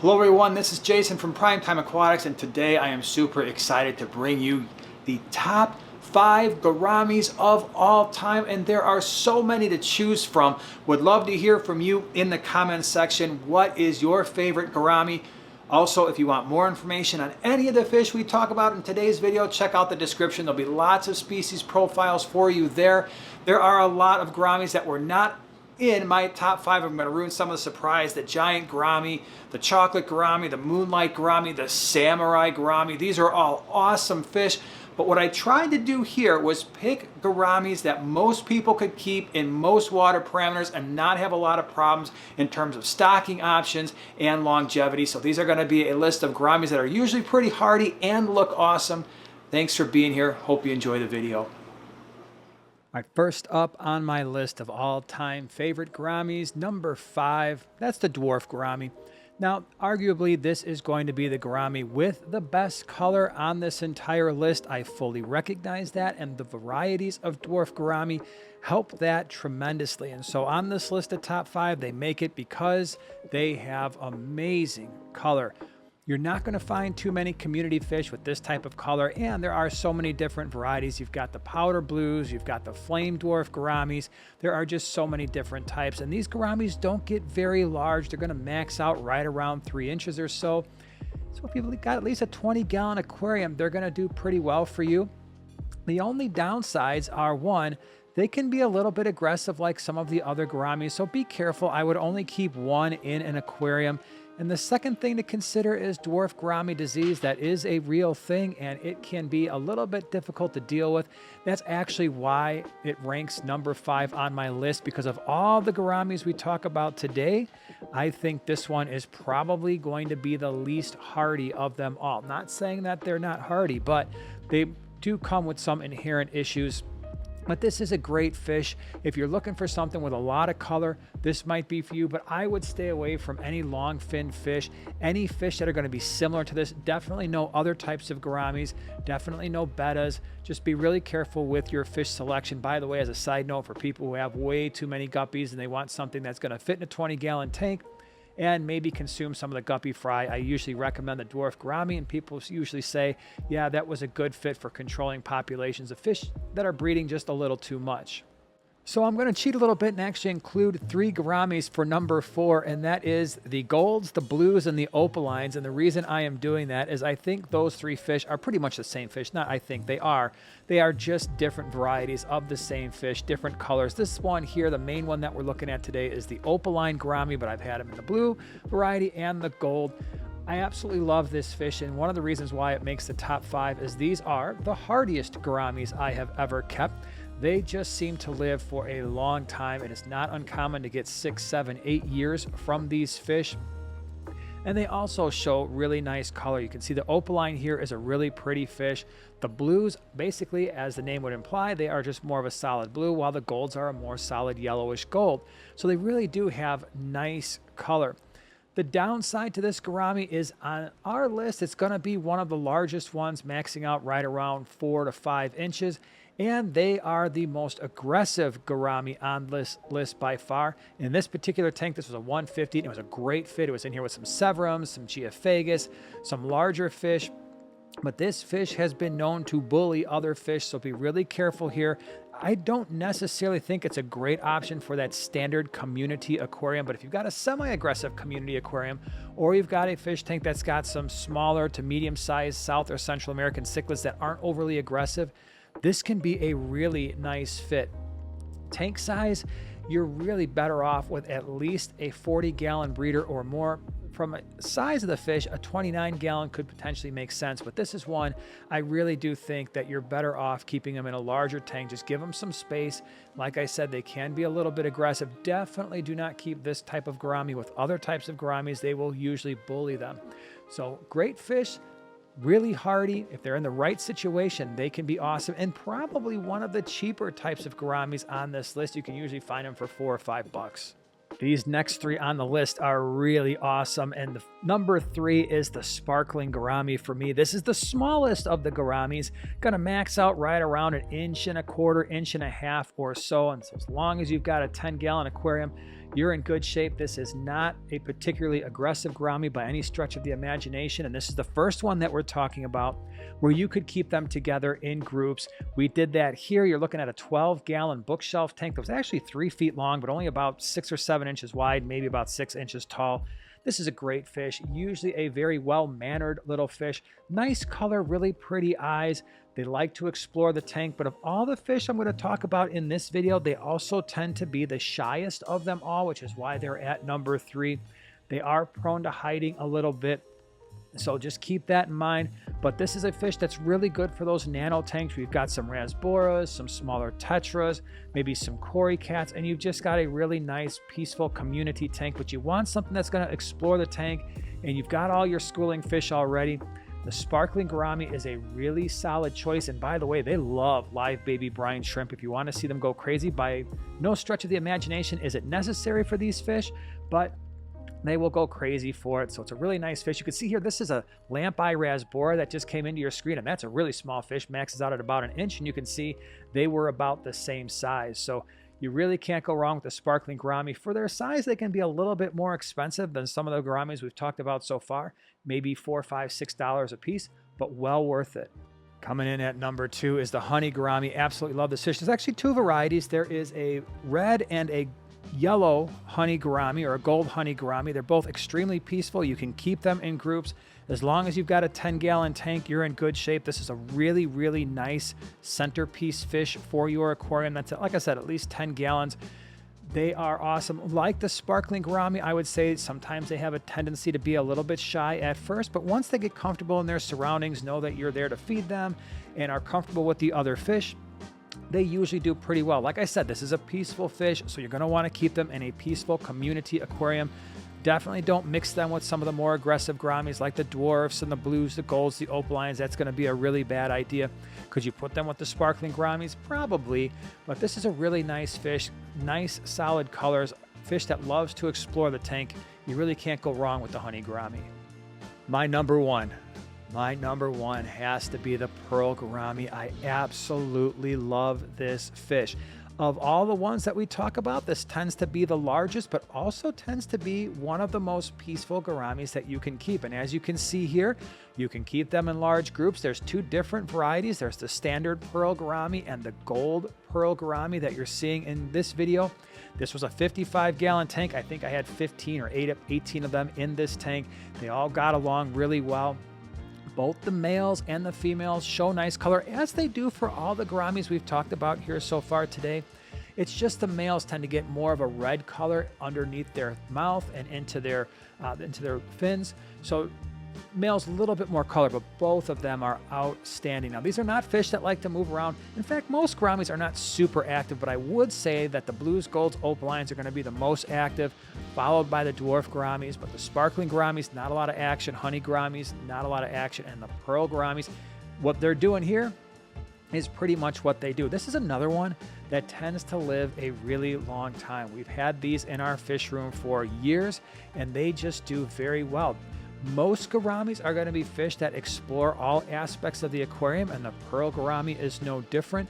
Hello everyone, this is Jason from Primetime Aquatics, and today I am super excited to bring you the top 5 gouramis of all time, and there are so many to choose from. Would love to hear from you in the comments section. What is your favorite gourami? Also, if you want more information on any of the fish we talk about in today's video, check out the description. There'll be lots of species profiles for you there. There are a lot of gouramis that were not in my top 5. I'm going to ruin some of the surprise. The giant gourami, the chocolate gourami, the moonlight gourami, the samurai gourami. These are all awesome fish. But what I tried to do here was pick gouramis that most people could keep in most water parameters and not have a lot of problems in terms of stocking options and longevity. So these are going to be a list of gouramis that are usually pretty hardy and look awesome. Thanks for being here. Hope you enjoy the video. All right, first up on my list of all-time favorite gouramis, number 5, that's the Dwarf Gourami. Now, arguably, this is going to be the gourami with the best color on this entire list. I fully recognize that, and the varieties of Dwarf Gourami help that tremendously. And so on this list of top 5, they make it because they have amazing color. You're not going to find too many community fish with this type of color, and there are so many different varieties. You've got the powder blues, you've got the flame dwarf gouramis. There are just so many different types, and these gouramis don't get very large. They're going to max out right around 3 inches or so. So if you've got at least a 20-gallon aquarium, they're going to do pretty well for you. The only downsides are, one, they can be a little bit aggressive like some of the other gouramis, so be careful. I would only keep one in an aquarium. And the second thing to consider is dwarf gourami disease. That is a real thing, and it can be a little bit difficult to deal with. That's actually why it ranks number 5 on my list, because of all the gouramis we talk about today, I think this one is probably going to be the least hardy of them all. Not saying that they're not hardy, but they do come with some inherent issues. But this is a great fish. If you're looking for something with a lot of color, this might be for you, but I would stay away from any long fin fish, any fish that are going to be similar to this. Definitely no other types of gouramis, definitely no bettas. Just be really careful with your fish selection. By the way, as a side note, for people who have way too many guppies and they want something that's going to fit in a 20-gallon tank and maybe consume some of the guppy fry, I usually recommend the Dwarf Gourami, and people usually say, yeah, that was a good fit for controlling populations of fish that are breeding just a little too much. So I'm going to cheat a little bit and actually include 3 gouramis for number 4, and that is the golds, the blues, and the opalines. And the reason I am doing that is I think those 3 fish are pretty much the same fish. Not I think, they are. They are just different varieties of the same fish, different colors. This one here, the main one that we're looking at today, is the opaline gourami, but I've had them in the blue variety and the gold. I absolutely love this fish, and one of the reasons why it makes the top 5 is these are the hardiest gouramis I have ever kept. They just seem to live for a long time. It is not uncommon to get 6, 7, 8 years from these fish. And they also show really nice color. You can see the opaline here is a really pretty fish. The blues, basically, as the name would imply, they are just more of a solid blue, while the golds are a more solid yellowish gold. So they really do have nice color. The downside to this gourami is on our list, it's going to be one of the largest ones, maxing out right around 4 to 5 inches. And they are the most aggressive gourami on this list by far. In this particular tank, this was a 150, and it was a great fit. It was in here with some severums, some geophagus, some larger fish. But this fish has been known to bully other fish, so be really careful here. I don't necessarily think it's a great option for that standard community aquarium, but if you've got a semi-aggressive community aquarium, or you've got a fish tank that's got some smaller to medium-sized South or Central American cichlids that aren't overly aggressive, this can be a really nice fit. Tank size, you're really better off with at least a 40-gallon breeder or more. From a size of the fish, a 29-gallon could potentially make sense, but this is one I really do think that you're better off keeping them in a larger tank. Just give them some space. Like I said, they can be a little bit aggressive. Definitely do not keep this type of gourami with other types of gouramis. They will usually bully them. So great fish, really hardy. If they're in the right situation, they can be awesome, and probably one of the cheaper types of gouramis on this list. You can usually find them for $4 or $5. These next 3 on the list are really awesome, and the number 3 is the sparkling gourami for me. This is the smallest of the gouramis, gonna max out right around 1.25 inches, 1.5 inches or so, and so as long as you've got a 10-gallon aquarium, you're in good shape. This is not a particularly aggressive gourami by any stretch of the imagination. And this is the first one that we're talking about where you could keep them together in groups. We did that here. You're looking at a 12-gallon bookshelf tank that was actually 3 feet long, but only about 6 or 7 inches wide, maybe about 6 inches tall. This is a great fish, usually a very well-mannered little fish. Nice color, really pretty eyes. They like to explore the tank, but of all the fish I'm going to talk about in this video, they also tend to be the shyest of them all, which is why they're at number 3. They are prone to hiding a little bit, so just keep that in mind. But this is a fish that's really good for those nano tanks. We've got some rasboras, some smaller tetras, maybe some cory cats, and you've just got a really nice, peaceful community tank. But you want something that's going to explore the tank, and you've got all your schooling fish already. The sparkling gourami is a really solid choice. And by the way, they love live baby brine shrimp. If you want to see them go crazy, by no stretch of the imagination is it necessary for these fish, but they will go crazy for it. So it's a really nice fish. You can see here, this is a lamp eye rasbora that just came into your screen, and that's a really small fish, maxes out at about 1 inch, and you can see they were about the same size. So you really can't go wrong with the sparkling gourami. For their size, they can be a little bit more expensive than some of the gouramis we've talked about so far, maybe $4, $5, $6 a piece, but well worth it. Coming in at number 2 is the honey gourami. Absolutely love this fish. There's actually 2 varieties. There is a red and a yellow honey gourami, or a gold honey gourami. They're both extremely peaceful. You can keep them in groups. As long as you've got a 10-gallon tank, you're in good shape. This is a really, really nice centerpiece fish for your aquarium. That's, like I said, at least 10 gallons. They are awesome. Like the sparkling gourami, I would say sometimes they have a tendency to be a little bit shy at first, but once they get comfortable in their surroundings, know that you're there to feed them, and are comfortable with the other fish, they usually do pretty well. Like I said, this is a peaceful fish, so you're going to want to keep them in a peaceful community aquarium. Definitely don't mix them with some of the more aggressive gouramis like the dwarfs and the blues, the golds, the opalines. That's going to be a really bad idea. Could you put them with the sparkling gouramis? Probably, but this is a really nice fish. Nice, solid colors. Fish that loves to explore the tank. You really can't go wrong with the honey gourami. My number one has to be the pearl gourami. I absolutely love this fish. Of all the ones that we talk about, this tends to be the largest, but also tends to be one of the most peaceful gouramis that you can keep. And as you can see here, you can keep them in large groups. There's 2 different varieties. There's the standard pearl gourami and the gold pearl gourami that you're seeing in this video. This was a 55-gallon tank. I think I had 15 or 18 of them in this tank. They all got along really well. Both the males and the females show nice color, as they do for all the gouramis we've talked about here so far today. It's just the males tend to get more of a red color underneath their mouth and into their fins. So males a little bit more color, but both of them are outstanding. Now, these are not fish that like to move around. In fact, most gouramis are not super active, but I would say that the blues, golds, opalines are going to be the most active, followed by the dwarf gouramis. But the sparkling gouramis, not a lot of action. Honey gouramis, not a lot of action. And the pearl gouramis, what they're doing here is pretty much what they do. This is another one that tends to live a really long time. We've had these in our fish room for years, and they just do very well. Most gouramis are going to be fish that explore all aspects of the aquarium, and the pearl gourami is no different.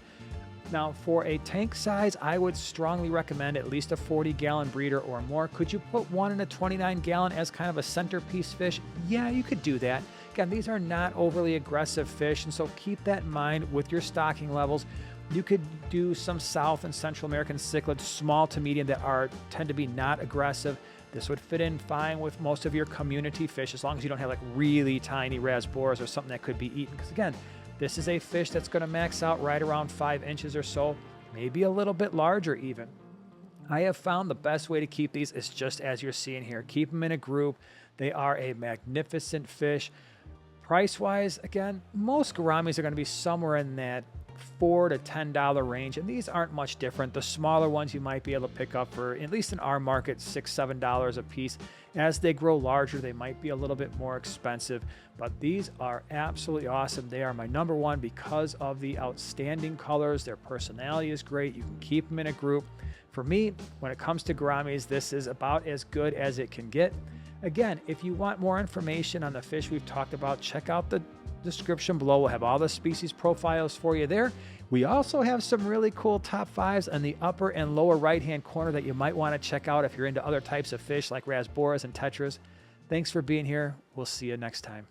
Now, for a tank size, I would strongly recommend at least a 40-gallon breeder or more. Could you put one in a 29-gallon as kind of a centerpiece fish? Yeah, you could do that. Again, these are not overly aggressive fish, and so keep that in mind with your stocking levels. You could do some South and Central American cichlids, small to medium, that tend to be not aggressive. This would fit in fine with most of your community fish, as long as you don't have like really tiny rasboras or something that could be eaten. Because again, this is a fish that's going to max out right around 5 inches or so, maybe a little bit larger even. I have found the best way to keep these is just as you're seeing here. Keep them in a group. They are a magnificent fish. Price-wise, again, most gouramis are going to be somewhere in that $4 to $10 range, and these aren't much different. The smaller ones you might be able to pick up for, at least in our market, $6, $7 a piece. As they grow larger, they might be a little bit more expensive, but these are absolutely awesome. They are my number one because of the outstanding colors. Their personality is great. You can keep them in a group. For me, when it comes to gouramis, this is about as good as it can get. Again, if you want more information on the fish we've talked about, check out the description below will have all the species profiles for you there. We also have some really cool top fives on the upper and lower right-hand corner that you might want to check out if you're into other types of fish like rasboras and tetras. Thanks for being here. We'll see you next time.